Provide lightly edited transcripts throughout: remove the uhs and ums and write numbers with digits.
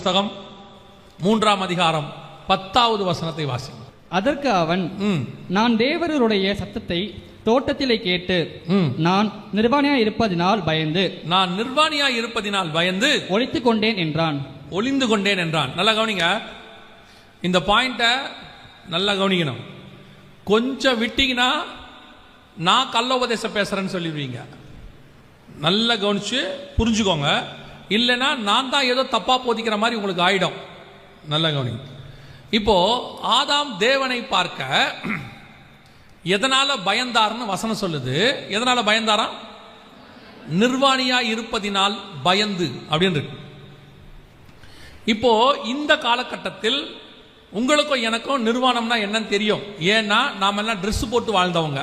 புஸ்தகம் 3ஆம் அதிகாரம் 10வது வசனத்தை வாசிங்க. அதற்கு அவன், நான் தேவருடைய சத்தத்தை தோட்டத்திலே கேட்டு நான் நிர்வாணியாய் இருப்பதினால் பயந்து ஒளிந்து கொண்டேன் என்றான். நல்லா கவனிங்க, இந்த பாயிண்ட நல்லா கவனிக்கணும். கொஞ்சம் விட்டீங்கன்னா நான் கள்ளோபதேசம் பேசுறேன்னு சொல்லிடுவீங்க. நல்லா கவனிச்சு புரிஞ்சுக்கோங்க. இல்லைன்னா நான் தான் ஏதோ தப்பா போதிக்கிற மாதிரி உங்களுக்கு ஆயிடும். நல்லா கவனிங்க. இப்போ ஆதாம் தேவனை பார்க்க எதனால பயந்தார்னு வசனம் சொல்லுது. எதனால பயந்தாராம்? நிர்வாணியா இருப்பதினால் பயந்து அப்படின்னு இருக்கு. இப்போ இந்த காலகட்டத்தில் உங்களுக்கும் எனக்கும் நிர்வாணம்னா என்னன்னு தெரியும். ஏன்னா நாம எல்லாம் ட்ரெஸ் போட்டு வாழ்ந்தவங்க.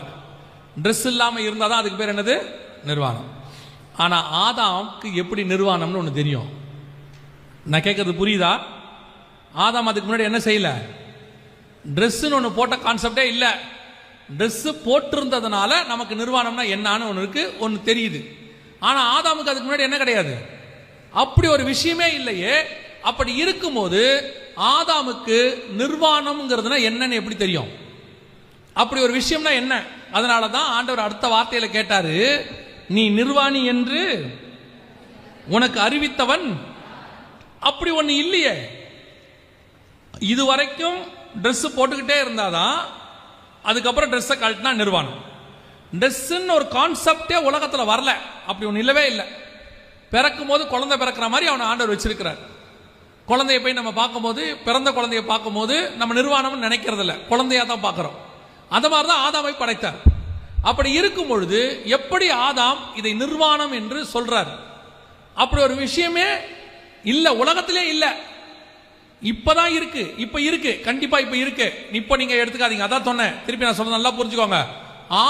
ட்ரெஸ் இல்லாம இருந்தாதான் அதுக்கு பேர் என்னது? நிர்வாணம். ஆனா ஆதாம்க்கு எப்படி நிர்வாணம்னு ஒன்று தெரியும். நான் கேட்கறது புரியுதா? ஆதாம் அதுக்கு முன்னாடி என்ன செய்யல? ட்ரெஸ்ன்னு ஒன்று போட்ட கான்செப்டே இல்லை. ட்ரெஸ் போட்டிருந்ததுனால நமக்கு நிர்வாணம்னா என்னன்னு ஒன்று இருக்கு, ஒன்று தெரியுது. ஆனா ஆதாமுக்கு அதுக்கு முன்னாடி என்ன கிடையாது, அப்படி ஒரு விஷயமே இல்லையே. அப்படி இருக்கும்போது ஆதாமுக்கு நிர்வாணம்ங்கிறதுனா என்னன்னு எப்படி தெரியும்? அப்படி ஒரு விஷயம்னா என்ன? அதனாலதான் ஆண்டவர் அடுத்த வார்த்தையில கேட்டாரு, நீ நிர்வாணி என்று உனக்கு அறிவித்தவன். அப்படி ஒண்ணு இல்லையே. இதுவரைக்கும் ட்ரெஸ் போட்டுக்கிட்டே இருந்தாதான், அதுக்கப்புறம் ட்ரெஸ்ஸை கழட்டினா நிர்வாணம். ட்ரெஸ்ன்னு ஒரு கான்செப்டே உலகத்துல வரல. அப்படி ஒன்று இல்லவே இல்லை. பிறக்கும் போது குழந்தை பிறக்கிற மாதிரி அவனை ஆண்டவர் வச்சிருக்கிறார். குழந்தைய போய் நம்ம பார்க்கும்போது, பிறந்த குழந்தைய பார்க்கும்போது நம்ம நிர்வாணம்னு நினைக்கிறது இல்லை, குழந்தையா தான் பார்க்கிறோம். அந்த மாதிரி தான் ஆதாமை படைத்தார். அப்படி இருக்கும் பொழுது எப்படி ஆதாம் இதை நிர்வாணம் என்று சொல்றார்? அப்படி ஒரு விஷயமே இல்ல, உலகத்திலே இல்ல. இப்பதான் இருக்கு. இப்ப இருக்கு, கண்டிப்பா இப்ப இருக்கு. இப்ப நீங்க எடுத்துக்காதீங்க. அதான் சொன்னேன், திருப்பி நான் சொல்ல நல்லா புரிஞ்சுக்கோங்க.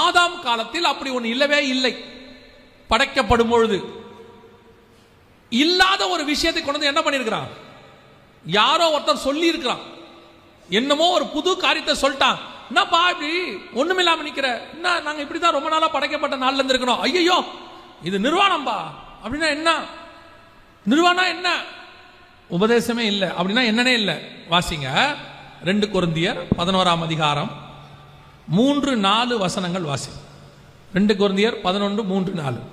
ஆதாம் காலத்தில் அப்படி ஒன்று இல்லவே இல்லை. படைக்கப்படும் பொழுது இல்லாத ஒரு விஷயத்தை கொண்டு என்ன பண்ணிருக்கிறான்? யாரோ ஒருத்தர் சொல்லி இருக்கிறான். என்னமோ ஒரு புது காரியத்தை சொல்லிட்டான். என்னப்பா இப்படி ஒண்ணுமில்லாம நிக்கிற? என்ன, நாங்க இப்படிதான் ரொம்ப நாளா படைக்கப்பட்ட நாள்ல இருந்து இருக்கணும். ஐயோ இது நிர்வாணம்பா. அப்படின்னா என்ன? நிர்வாணம் என்ன? உபதேசமே இல்லை. அப்படின்னா என்னன்னே இல்லை. வாசிங்க 2 கொரிந்தியர் 11ஆம் அதிகாரம் 3-4 வசனங்கள் வாசி. 2 கொரிந்தியர் 11:3-4.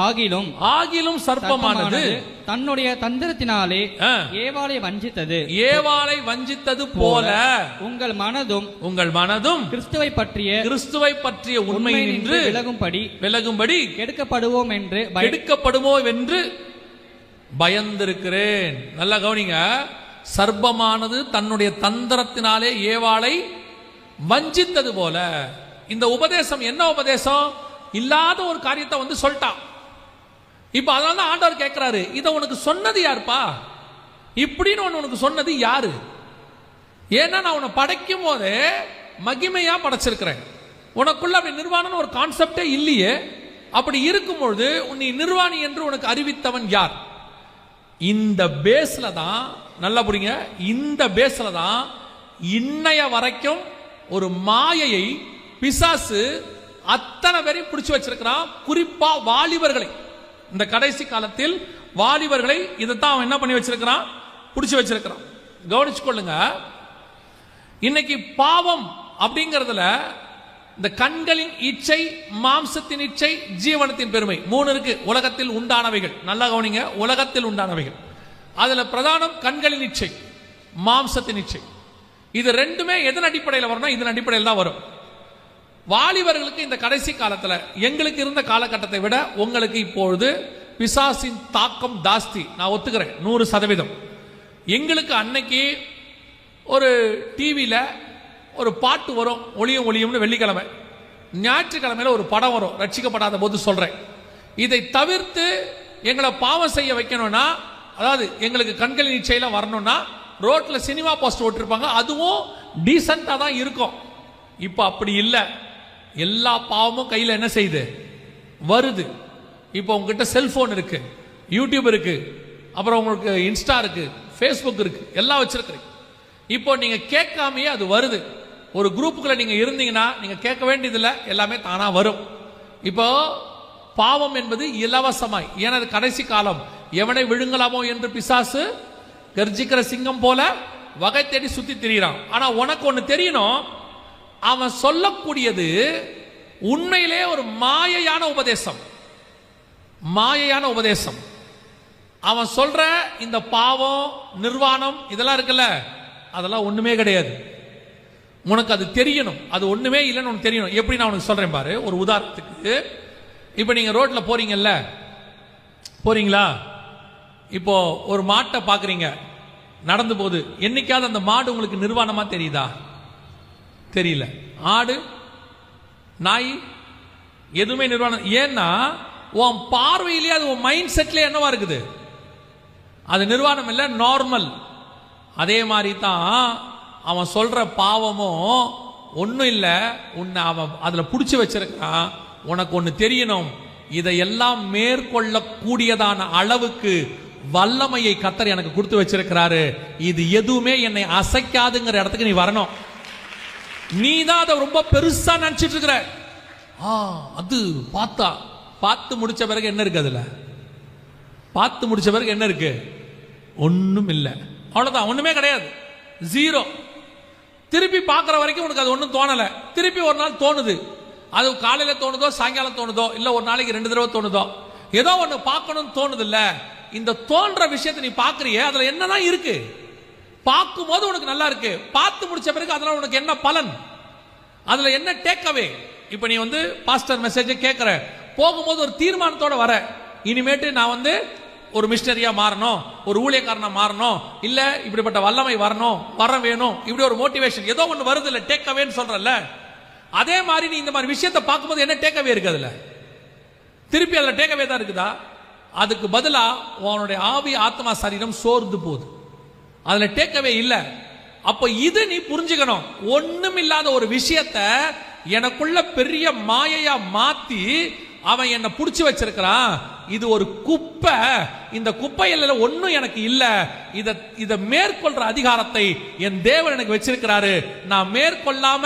ஆகிலும் சர்ப்பமானது தன்னுடைய தந்திரத்தினாலே ஏவாளை வஞ்சித்தது போல உங்கள் மனதும் கிறிஸ்துவை பற்றிய உண்மை நின்று விலகும்படி கெடுக்கப்படுவோம் என்று பயந்திருக்கிறேன். நல்லா கவனிங்க. சர்ப்பமானது தன்னுடைய தந்திரத்தினாலே ஏவாளை வஞ்சித்தது போல. இந்த உபதேசம் என்ன உபதேசம்? இல்லாத ஒரு காரியத்தை வந்து சொல்லிட்டான். இப்ப அதனால ஆண்டவர் கேட்கிறாரு, இதை உனக்கு சொன்னது யாருப்பா? இப்படின்னு உனக்கு சொன்னது யாரு? ஏன்னா நான் உன்னை படைக்கும் போதே மகிமையா படைச்சிருக்கிறேன். உனக்குள்ள அப்படி நிர்வாணம் ஒரு கான்செப்டே இல்லையே. அப்படி இருக்கும்பொழுது நீ நிர்வாணி என்று உனக்கு அறிவித்தவன் யார்? இந்த பேஸ்ல தான், நல்லா புரியுங்க, இந்த பேஸ்ல தான் இன்னைய வரைக்கும் ஒரு மாயையை பிசாசு அத்தனை பேரையும் பிடிச்சு வச்சிருக்கிறான். குறிப்பா வாலிபர்களை, இந்த கடைசி காலத்தில் வாலிபர்களை இதைத்தான் அவன் என்ன பண்ணி வச்சிருக்கிறான்? பிடிச்சு வச்சிருக்கிறான். கவனிச்சு கொள்ளுங்க. இன்னைக்கு பாவம் அப்படிங்கிறதுல இந்த கண்களின் இச்சை, மாம்சத்தின் இச்சை, ஜீவனத்தின் பெருமை 3 இருக்கு. உலகத்தில் உண்டானவைகள். நல்லா கவனிங்க, உலகத்தில் உண்டானவைகள். அதுல பிரதானம் கண்களின் இச்சை, மாம்சத்தின் இச்சை. இது ரெண்டுமே எதன் அடிப்படையில் வரணும்? இதன் அடிப்படையில் தான் வரும். வாலிபர்களுக்கு இந்த கடைசி காலத்துல எங்களுக்கு இருந்த காலகட்டத்தை விட உங்களுக்கு இப்பொழுது பிசாசின் தாக்கம் ஜாஸ்தி. நான் ஒத்துக்கிறேன் 100%. எங்களுக்கு அன்னைக்கு ஒரு டிவியில ஒரு பாட்டு வரும், ஒளியும் ஒளியும்னு, வெள்ளிக்கிழமை. ஞாயிற்றுக்கிழமையில ஒரு படம் வரும், ரட்சிக்கப்படாத போது சொல்றேன். இதை தவிர்த்து எங்களை பாவம் செய்ய வைக்கணும்னா, அதாவது எங்களுக்கு கண்களின் இச்சையில வரணும்னா ரோட்ல சினிமா போஸ்ட் ஓட்டிருப்பாங்க. அதுவும் டீசெண்டா தான் இருக்கும். இப்ப அப்படி இல்லை. எல்லா பாவமும் கையில் என்ன செய்யுது? வருது. இப்போ உங்ககிட்ட செல்போன் இருக்கு, யூடியூப் இருக்கு, அப்புறம் உங்களுக்கு இன்ஸ்டா இருக்கு, ஃபேஸ்புக் இருக்கு, எல்லாம் வச்சிருக்கிறீங்க. இப்போ நீங்க கேட்காமையே அது வருது. ஒரு குரூப்புக்குள்ள நீங்க இருந்தீங்கன்னா நீங்க கேட்க வேண்டியதில்லை, எல்லாமே தானா வரும். இப்போ பாவம் என்பது இலவசமாய், ஏன்னா அது கடைசி காலம். எவனை விழுங்கலாமோ என்று பிசாசு கர்ஜிக்கிற சிங்கம் போல வகை தேடி சுத்தி திரிகிறான். ஆனா உனக்கு ஒண்ணு தெரியணும், அவன் சொல்லக்கூடியது உண்மையிலே ஒரு மாயையான உபதேசம். மாயையான உபதேசம். அவன் சொல்ற இந்த பாவம், நிர்வாணம் இதெல்லாம் இருக்குல்ல, அதெல்லாம் ஒண்ணுமே கிடையாது. உனக்கு அது தெரியணும், அது ஒண்ணுமே இல்லைன்னு உனக்கு தெரியணும். எப்படி நான் உனக்கு சொல்றேன் பாரு. ஒரு உதாரணத்துக்கு, இப்ப நீங்க ரோட்ல போறீங்கல்ல, போறீங்களா? இப்போ ஒரு மாட்டை பாக்குறீங்க, நடந்து போகுது. என்னைக்காவது அந்த மாடு உங்களுக்கு நிர்வாணமா தெரியுதா? தெரியல. ஆடு, நாய் எதுவுமே நிர்வாணம். ஏன்னா உன் பார்வையிலேயே அது உன் மைண்ட் செட்ல என்னவா இருக்குது, அது நிர்வாணம் இல்லை, நார்மல். அதே மாதிரி தான் அவன் சொல்ற பாவமும் ஒன்றும் இல்லை, உன்னை அவன் அதுல பிடிச்சி வச்சிருக்கான். உனக்கு ஒன்று தெரியணும், இதையெல்லாம் மேற்கொள்ளக்கூடியதான அளவுக்கு வல்லமையை கர்த்தர் எனக்கு கொடுத்து வச்சிருக்கிறாரு. இது எதுவுமே என்னை அசைக்காதுங்கிற இடத்துக்கு நீ வரணும். நீ தான் அதை ரொம்ப பெருசா நினைச்சிட்டு இருக்கிற. அது பார்த்து முடிச்ச பிறகு என்ன இருக்கு? அதுல பார்த்து முடிச்ச பிறகு என்ன இருக்கு? ஒண்ணும் இல்லை, அவ்வளவுதான், ஒண்ணுமே கிடையாது, ஜீரோ. திருப்பி பார்க்குற வரைக்கும் உனக்கு அது ஒன்றும் தோணல. திருப்பி ஒரு நாள் தோணுது, அது காலையில தோணுதோ சாயங்காலம் தோணுதோ இல்லை ஒரு நாளைக்கு 2 தடவை தோணுதோ, ஏதோ ஒன்று பார்க்கணும்னு தோணுது இல்ல. இந்த தோன்ற விஷயத்தை நீ பார்க்கறியே, அதுல என்னதான் இருக்கு? பார்க்கும் போது உனக்கு நல்லா இருக்கு, பார்த்து முடிச்ச பிறகு அதனால உனக்கு என்ன பலன், அதுல என்ன டேக்அவே? இப்ப நீ பாஸ்டர் மெசேஜ் கேட்கிற, போகும்போது ஒரு தீர்மானத்தோட வர, இனிமேட்டு நான் ஒரு மிஷனரியா மாறணும், ஒரு ஊழியக்காரனா மாறணும், இல்ல இப்படிப்பட்ட வல்லமை வரணும், வர வேணும், இப்படி ஒரு மோட்டிவேஷன் ஏதோ ஒன்று வருது இல்ல, டேக் அவேன்னு சொல்றல. அதே மாதிரி நீ இந்த மாதிரி விஷயத்தை பார்க்கும்போது என்ன டேக் அவே இருக்கு? அதுல திருப்பி அதுல டேக் அவே தான் இருக்குதா? அதுக்கு பதிலா உன்னுடைய ஆவி, ஆத்மா, சரீரம் சோர்ந்து போகுது, அதுல டேக் அவே இல்ல. அப்ப இது நீ புரிஞ்சுக்கணும். ஒண்ணும் இல்லாத ஒரு விஷயத்த எனக்குள்ள பெரிய மாயையா மாத்தி அவன் என்ன புடிச்சு வச்சிருக்கிறான். இது ஒரு குப்பை, இந்த குப்பையில ஒண்ணும் எனக்கு இல்ல. இத மேற்கொள்ற அதிகாரத்தை என் தேவன் எனக்கு வச்சிருக்கிறாரு. நான் மேற்கொள்ளாம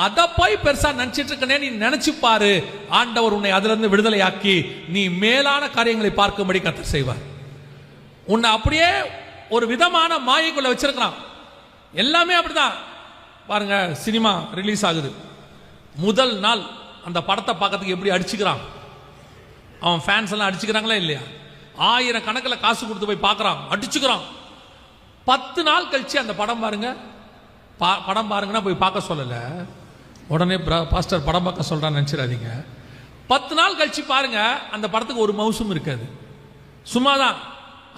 அதை போய் பெருசா நினைச்சிட்டு இருக்கனே நீ நினைச்சு பாரு. ஆண்டவர் உன்னை அதுல இருந்து விடுதலையாக்கி நீ மேலான காரியங்களை பார்க்கும்படி கர்த்தர் செய்வார். உன்னை அப்படியே ஒரு விதமான மாயைக்குள்ள வச்சிருக்கிறான். எல்லாமே அப்படிதான் பாருங்க. சினிமா ரிலீஸ் ஆகுது, முதல் நாள் அந்த படத்தை பார்க்கறதுக்கு எப்படி அடிச்சுக்கிறான், அவன் ஃபேன்ஸ் எல்லாம் அடிச்சுக்கிறாங்களா இல்லையா? 1000 கணக்கில் காசு கொடுத்து போய் பார்க்கறான், அடிச்சுக்கிறான். 10 நாள் கழிச்சு அந்த படம் பாருங்க, படம் பாருங்கன்னா போய் பார்க்க சொல்லல, உடனே பாஸ்டர் படம் பார்க்க சொல்றான்னு நினைச்சிடாதீங்க. 10 நாள் கழிச்சு பாருங்க, அந்த படத்துக்கு ஒரு மவுசும் இருக்காது, சும்மாதான்.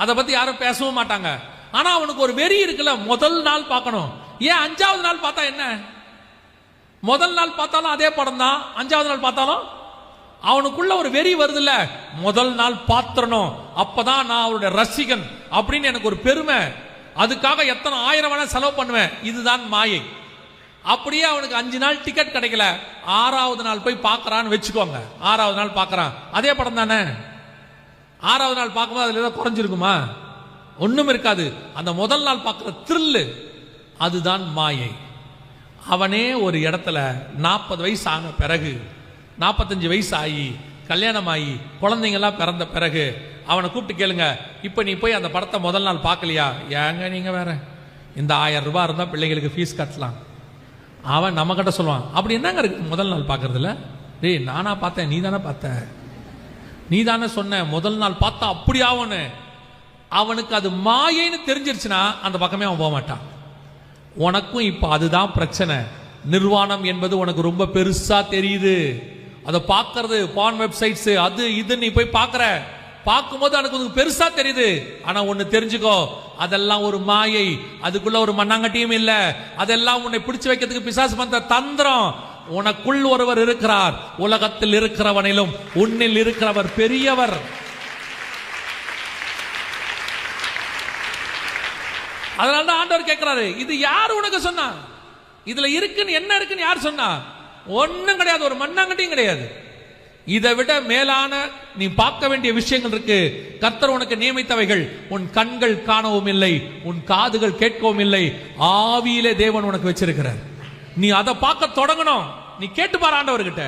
அதை பத்தி யாரும் பேசவும் மாட்டாங்க. ஆனா அவனுக்கு ஒரு வெறி இருக்குல்ல, முதல் நாள் பார்க்கணும். ஏன் 5வது நாள் பார்த்தா என்ன? முதல் நாள் பார்த்தாலும் அதே படம் தான், 5வது நாள் பார்த்தாலும் அவனுக்குள்ள ஒரு வெறி வருதுல்ல. முதல் நாள் பாத்திரணும், அப்பதான் நான் அவருடைய ரசிகன் அப்படின்னு எனக்கு ஒரு பெருமை. அதுக்காக எத்தனை 1000 வேணா செலவு பண்ணுவேன். இதுதான் மாயை. அப்படியே அவனுக்கு 5 நாள் டிக்கெட் கிடைக்கல, 6வது நாள் போய் பார்க்கறான்னு வச்சுக்கோங்க. 6வது நாள் பார்க்கறான், அதே படம் தானே. 6வது நாள் பார்க்கும்போது அதுல ஏதாவது குறைஞ்சிருக்குமா? ஒண்ணும் இருக்காது. அந்த முதல் நாள் பார்க்கிற த்ரில்லு, அதுதான் மாயை. அவனே ஒரு இடத்துல 40 வயசு ஆன பிறகு, 45 வயசு ஆகி, கல்யாணம் ஆகி, குழந்தைங்கெல்லாம் பிறந்த பிறகு அவனை கூப்பிட்டு கேளுங்க, இப்ப நீ போய் அந்த படத்தை முதல் நாள் பார்க்கலையா? ஏங்க நீங்க வேற, இந்த 1000 ரூபாய் இருந்தா பிள்ளைங்களுக்கு ஃபீஸ் கட்டலாம். அவன் நம்ம கிட்ட சொல்லுவான், அப்படி என்னங்க இருக்கு முதல் நாள் பார்க்கறதுல? டேய், நானா பார்த்தேன், நீ தானே பார்த்த, நீ தானே சொன்ன முதல் நாள் பார்த்தா அப்படி ஆகும்னு. அவனுக்கு அது மாயைன்னு தெரிஞ்சிருச்சுன்னா அந்த பக்கமே அவன் போக மாட்டான். உனக்கும் இப்ப அதுதான் பிரச்சனை. நிர்வாணம் என்பது உனக்கு ரொம்ப பெருசா தெரியுது. அதை பார்க்கறது, பான் வெப்சைட்ஸ், அது இது நீ போய் பார்க்கும்போது எனக்கு பெருசா தெரியுது. ஆனா ஒன்னு தெரிஞ்சுக்கோ, அதெல்லாம் ஒரு மாயை, அதுக்குள்ள ஒரு மண்ணாங்கட்டியும் இல்ல. அதெல்லாம் உன்னை பிடிச்சு வைக்கிறதுக்கு பிசாசு பண்ற தந்திரம். உனக்குள் ஒருவர் இருக்கிறார், உலகத்தில் இருக்கிறவனிலும் உன்னில் இருக்கிறவர் பெரியவர். அதனால ஆண்டவர் கேட்கிறாரு, இது யார் உனக்கு சொன்னா? இதுல இருக்குன்னு என்ன இருக்குன்னு யார் சொன்னா? ஒண்ணும் கிடையாது, ஒரு மண்ணாங்கட்டியும் கிடையாது. இதை விட மேலான நீ பார்க்க வேண்டிய விஷயங்கள் இருக்கு. கர்த்தர் உனக்கு நியமித்தவைகள் உன் கண்கள் காணவும் இல்லை, உன் காதுகள் கேட்கவும் இல்லை, ஆவியிலே தேவன் உனக்கு வச்சிருக்கிறார். நீ அதை பார்க்க தொடங்கணும். நீ கேட்டு பாரு ஆண்டவர்கிட்ட,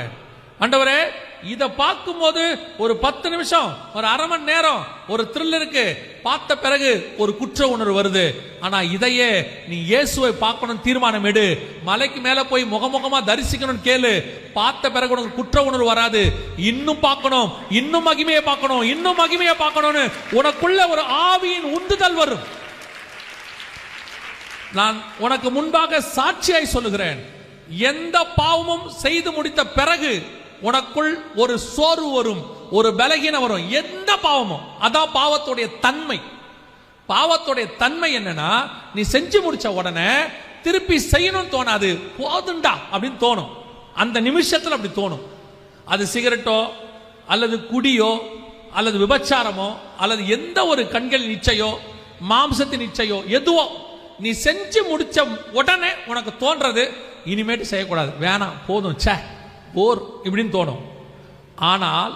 ஆண்டவரே இத பார்க்கும்போது ஒரு 10 நிமிஷம், ஒரு அரை மணி நேரம் ஒரு த்ரில் இருக்கு, பார்த்த பிறகு ஒரு குற்ற உணர்வு வருது. ஆனா இதையே நீ இயேசுவை பார்க்கணும் தீர்மானம் எடு, மலைக்கு மேல போய் முகமுகமா தரிசிக்கணும் கேளு, பார்த்த பிறகு உனக்கு குற்ற உணர்வு வராது. இன்னும் பார்க்கணும், இன்னும் மகிமையை பார்க்கணும், இன்னும் மகிமையை பார்க்கணும்னு உனக்குள்ள ஒரு ஆவியின் உந்துதல் வரும். நான் உனக்கு முன்பாக சாட்சியாய் சொல்லுகிறேன், எந்த பாவமும் செய்து முடித்த பிறகு உனக்குள் ஒரு சோர்வு வரும், ஒரு பலகீனம் வரும். எந்த பாவமும், அதான் பாவத்துடைய தன்மை. பாவத்துடைய தன்மை என்னன்னா, நீ செஞ்சு முடிச்ச உடனே திருப்பி செய்யணும்னு தோணாது, போதுண்டா அப்படின்னு தோணும். அந்த நிமிஷத்துல அப்படி தோணும். அது சிகரெட்டோ அல்லது குடியோ அல்லது விபச்சாரமோ அல்லது எந்த ஒரு கண்கள் நிச்சயோ மாம்சத்தின் நிச்சயோ எதுவோ, நீ செஞ்சு முடிச்ச உடனே உனக்கு தோன்றது இனிமேட்டு செய்யக்கூடாது, வேணாம், போதும், சே போர் இப்படின்னு தோணும். ஆனால்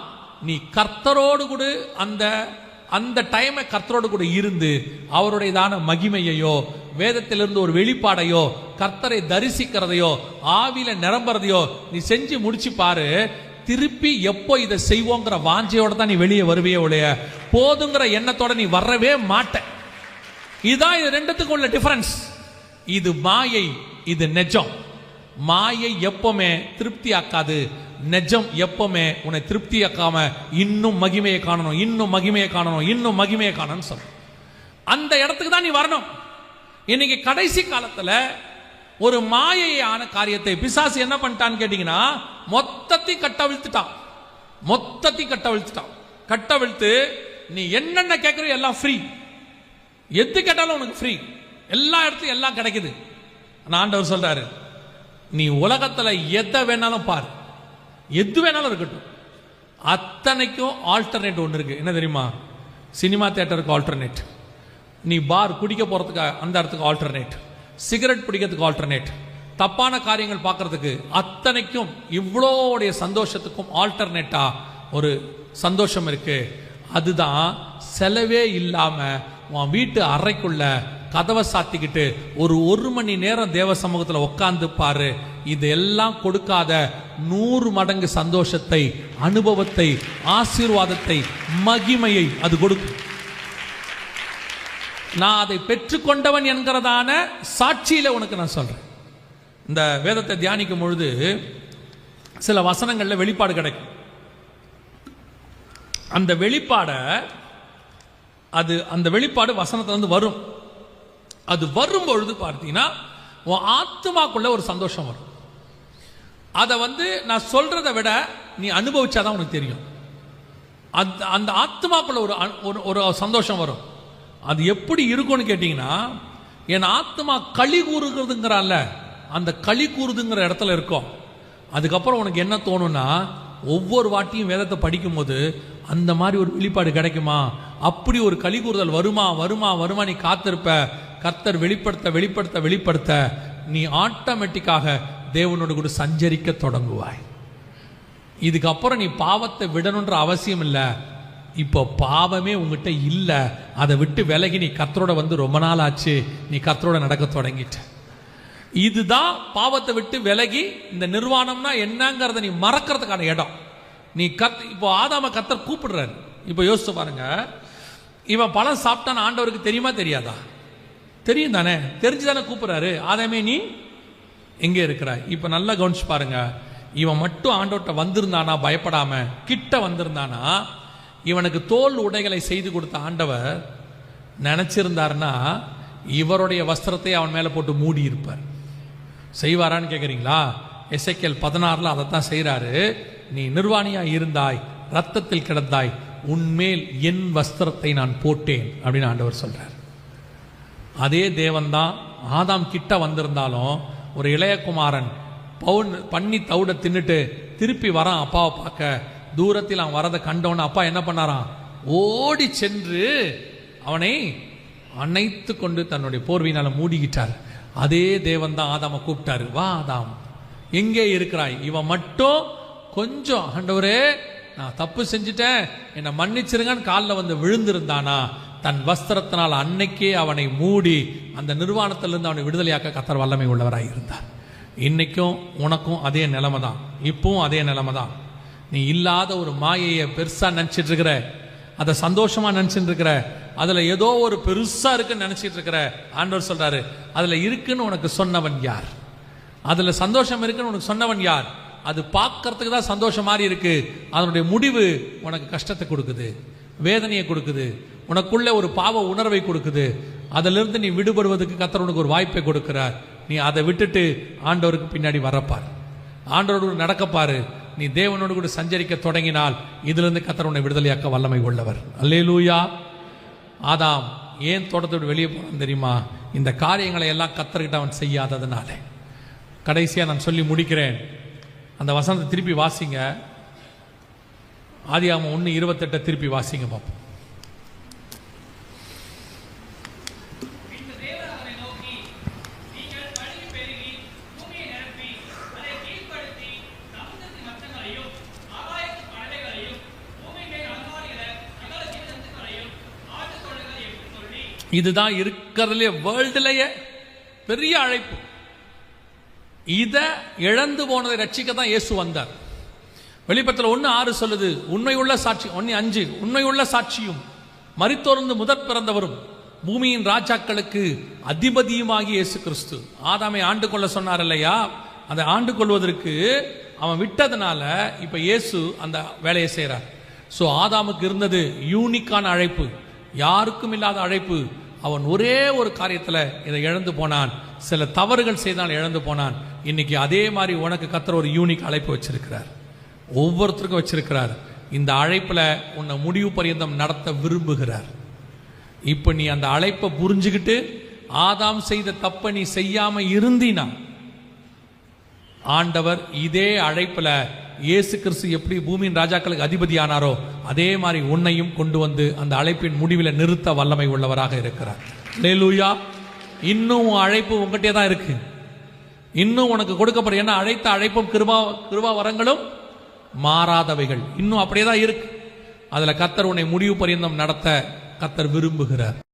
நீ கர்த்தரோடு கூட அந்த டைமை கர்த்தரோடு கூட இருந்து அவருடையதான மகிமையையோ வேதத்திலிருந்து ஒரு வெளிப்பாடையோ கர்த்தரை தரிசிக்கிறதையோ ஆவியில நிரம்புறதையோ நீ செஞ்சு முடிச்சு பாரு. திருப்பி எப்போ இதை செய்வோங்கிற வாஞ்சையோட தான் நீ வெளியே வருவியே ஒழிய போதுங்கிற எண்ணத்தோட நீ வரவே மாட்ட. இதுதான் இது ரெண்டுத்துக்கும் உள்ள டிஃபரன்ஸ். இது மாயை, இது நெஜம். மாயை எப்பவுமே திருப்தி ஆக்காது, நெஜம் எப்பவுமே உன்னை திருப்தி ஆக்காம இன்னும் மகிமையை காணணும், இன்னும் மகிமையை காணணும், இன்னும் மகிமையை காணணும்னு சொல்ல. அந்த இடத்துக்கு தான் நீ வரணும். இன்னைக்கு கடைசி காலத்துல ஒரு மாயையான காரியத்தை பிசாசு என்ன பண்ணிட்டான்னு கேட்டீங்கன்னா, மொத்தத்தையும் கட்டவிழ்த்துட்டான். கட்டவிழ்த்து நீ என்னென்ன கேட்கறோ எல்லாம் ஃப்ரீ, எது கேட்டாலும் உனக்கு ஃப்ரீ, எல்லா இடத்துலையும் எல்லாம் கிடைக்குது. ஆண்டவர் சொல்றாரு, நீ உலகத்துல எதை வேணாலும் பாரு, எது வேணாலும் இருக்கட்டும், அத்தனைக்கும் ஆல்டர்னேட் ஒன்று இருக்கு. என்ன தெரியுமா? சினிமா தியேட்டருக்கு ஆல்டர்னேட், நீ பார் குடிக்க போறதுக்கு அந்த இடத்துக்கு ஆல்டர்னேட், சிகரெட் பிடிக்கிறதுக்கு ஆல்டர்னேட், தப்பான காரியங்கள் பார்க்கறதுக்கு, அத்தனைக்கும் இவ்வளோடைய சந்தோஷத்துக்கும் ஆல்டர்னேட்டா ஒரு சந்தோஷம் இருக்கு. அதுதான் செலவே இல்லாம உன் வீட்டு அறைக்குள்ள கதவை சாத்திக்கிட்டு ஒரு மணி நேரம் தேவ சமூகத்தில் உட்கார்ந்து பாரு. இதெல்லாம் கொடுக்காத 100 மடங்கு சந்தோஷத்தை, அனுபவத்தை, ஆசீர்வாதத்தை, மகிமையை அது கொடுக்கும். நான் அதை பெற்றுக்கொண்டவன் என்கிறதான சாட்சியில உனக்கு நான் சொல்றேன். இந்த வேதத்தை தியானிக்கும் பொழுது சில வசனங்கள்ல வெளிப்பாடு கிடைக்கும். அந்த வெளிப்பாடு வசனத்திலிருந்து வரும். அது வரும் பொழுது பார்த்தீங்கன்னா உன் ஆத்மாக்குள்ள ஒரு சந்தோஷம் வரும். அதை நான் சொல்றதை விட நீ அனுபவிச்சாதான் உனக்கு தெரியும். அந்த ஆத்மாக்குள்ள ஒரு சந்தோஷம் வரும். அது எப்படி இருக்கும்னு கேட்டீங்கன்னா, என் ஆத்மா களி கூறுகிறதுங்கிறான்ல, அந்த களி கூறுதுங்கிற இடத்துல இருக்கும். அதுக்கப்புறம் உனக்கு என்ன தோணும்னா, ஒவ்வொரு வாட்டியும் வேதத்தை படிக்கும் போது அந்த மாதிரி ஒரு வெளிப்பாடு கிடைக்குமா, அப்படி ஒரு களி கூறுதல் வருமா நீ காத்திருப்ப. கர்த்தர் வெளிப்படுத்த நீ ஆட்டோமேட்டிக்காக தேவனோடு கூட சஞ்சரிக்க தொடங்குவாய். இதுக்கப்புறம் நீ பாவத்தை விடணுன்ற அவசியம் இல்லை. இப்போ பாவமே உங்ககிட்ட இல்லை, அதை விட்டு விலகி நீ கர்த்தரோட ரொம்ப நாள் ஆச்சு, நீ கர்த்தரோட நடக்க தொடங்கிட்ட. இதுதான் பாவத்தை விட்டு விலகி இந்த நிர்வாணம்னா என்னங்கிறத நீ மறக்கிறதுக்கான இடம். நீ இப்போ ஆதாம கர்த்தர் கூப்பிடுறாரு. இப்போ யோசிச்சு பாருங்க, இவன் பழம் சாப்பிட்டான்னு ஆண்டவருக்கு தெரியுமா தெரியாதா? தெரியும் தானே, தெரிஞ்சுதானே கூப்பிடுறாரு. ஆதாமே நீ எங்கே இருக்கிறாய்? இப்போ நல்லா கவனிச்சு பாருங்க, இவன் மட்டும் ஆண்டவர்கிட்ட வந்திருந்தானா, பயப்படாம கிட்ட வந்திருந்தானா, இவனுக்கு தோல் உடைகளை செய்து கொடுத்த ஆண்டவர் நினைச்சிருந்தாருன்னா இவருடைய வஸ்திரத்தை அவன் மேல போட்டு மூடி இருப்பார். செய்வாரான்னு கேட்குறீங்களா? எசேக்கியேல் 16 அதைத்தான் செய்கிறாரு. நீ நிர்வாணியா இருந்தாய், ரத்தத்தில் கிடந்தாய், உன்மேல் என் வஸ்திரத்தை நான் போட்டேன் அப்படின்னு ஆண்டவர் சொல்றார். அதே தேவன் தான் ஆதாம் கிட்ட வந்திருந்தாலும் ஒரு இளையகுமாரன் பண்ணி தவிட தின்னுட்டு திருப்பி வரான் அப்பாவை பார்க்க. தூரத்தில் அவன் வரதை கண்டவன அப்பா என்ன பண்ணாராம்? ஓடி சென்று அவனை அணைத்து கொண்டு தன்னுடைய போர்வையினால மூடிக்கிட்டார். அதே தேவன் தான் ஆதாம கூப்பிட்டாரு, வா ஆதாம், எங்கே இருக்கிறாய்? இவன் மட்டும் கொஞ்சம் ஆண்டவரே நான் தப்பு செஞ்சுட்டேன், என்னை மன்னிச்சிருங்கன்னு காலில் வந்து விழுந்திருந்தானா, தன் வஸ்திரத்தினால் அன்னைக்கே அவனை மூடி அந்த நிர்வாணத்திலிருந்து அவனை விடுதலையாக்க கர்த்தர் வல்லமை உள்ளவராக இருந்தார். இன்னைக்கும் உனக்கும் அதே நிலைமை தான், இப்பவும் அதே நிலைமை தான். நீ இல்லாத ஒரு மாயையை பெருசா நினைச்சிட்டு இருக்கிற, அதை சந்தோஷமா நினைச்சிட்டு இருக்கிற, அதுல ஏதோ ஒரு பெருசா இருக்குன்னு நினைச்சிட்டு இருக்கிற. ஆண்டவர் சொல்றாரு, அதுல இருக்குன்னு உனக்கு சொன்னவன் யார்? அதுல சந்தோஷம் இருக்குன்னு உனக்கு சொன்னவன் யார்? அது பார்க்கறதுக்கு தான் சந்தோஷம் மாதிரி இருக்கு, அதனுடைய முடிவு உனக்கு கஷ்டத்தை கொடுக்குது, வேதனையை கொடுக்குது, உனக்குள்ள ஒரு பாவ உணர்வை கொடுக்குது. அதிலிருந்து நீ விடுபடுவதற்கு கர்த்தர் உனக்கு ஒரு வாய்ப்பை கொடுக்கிறார். நீ அதை விட்டுட்டு ஆண்டவருக்கு பின்னாடி வரப்பார், ஆண்டவரோடு நடக்கப்பாரு. நீ தேவனோடு கூட சஞ்சரிக்க தொடங்கினால் இதிலிருந்து கர்த்தர் உன்னை விடுதலையாக்க வல்லமை உள்ளவர். அல்லேலூயா. ஆதாம் ஏன் தோட்டத்தை விட்டு வெளியே போனான் தெரியுமா? இந்த காரியங்களை எல்லாம் கர்த்தர்கிட்ட அவன் செய்யாததுனால. கடைசியா நான் சொல்லி முடிக்கிறேன். அந்த வசனத்தை திருப்பி வாசிங்க. ஆதியாகமம் 1:28 திருப்பி வாசிங்க பாப்போம். இதுதான் இருக்கிறதுலே வேர்ல்டுலயே பெரிய அழைப்பு. இதை இழந்து போனதை ரட்சிக்க தான் இயேசு வந்தார். வெளிப்பத்தில் 1:6 சொல்லுது, உண்மையுள்ள சாட்சி. 1:5 உண்மையுள்ள சாட்சியும் மரித்தோர்ந்து முதற் பிறந்தவரும் பூமியின் ராஜாக்களுக்கு அதிபதியுமாகி இயேசு கிறிஸ்து. ஆதாமை ஆண்டு கொள்ள சொன்னார் இல்லையா? அதை ஆண்டு கொள்வதற்கு அவன் விட்டதுனால இப்ப இயேசு அந்த வேலையை செய்கிறார். ஸோ ஆதாமுக்கு இருந்தது யூனிக்கான அழைப்பு, யாருக்கும் இல்லாத அழைப்பு. அவன் ஒரே ஒரு காரியத்தில் இதை இழந்து போனான், சில தவறுகள் செய்தால் இழந்து போனான். இன்னைக்கு அதே மாதிரி உனக்கு கர்த்தர் ஒரு யூனிக் அழைப்பு வச்சிருக்கிறார், ஒவ்வொருத்தருக்கும் வச்சிருக்கிறார். இந்த அழைப்புல உன்னை முடிவு பரியந்தம் நடத்த விரும்புகிறார். இப்ப நீ அந்த அழைப்பை புரிஞ்சுக்கிட்டு ஆதாம் செய்த தப்ப நீ செய்யாம இருந்தீனா, ஆண்டவர் இதே அழைப்புல இயேசு கிறிஸ்து எப்படி பூமியின் ராஜாக்களுக்கு அதிபதி ஆனாரோ அதே மாதிரி உன்னையும் கொண்டு வந்து அந்த அழைப்பின் முடிவில் நிறுத்த வல்லமை உள்ளவராக இருக்கிறார். அல்லேலூயா. இன்னும் அழைப்பு உங்ககிட்டே தான் இருக்கு, இன்னும் உனக்கு கொடுக்கப்படும். ஏன்னா அழைத்த அழைப்பும் கிருபா வரங்களும் மாறாதவைகள் இன்னும் அப்படியே தான் இருக்கு. அதுல கர்த்தர் உன்னை முடிவு பரியந்தம் நடத்த கர்த்தர் விரும்புகிறார்.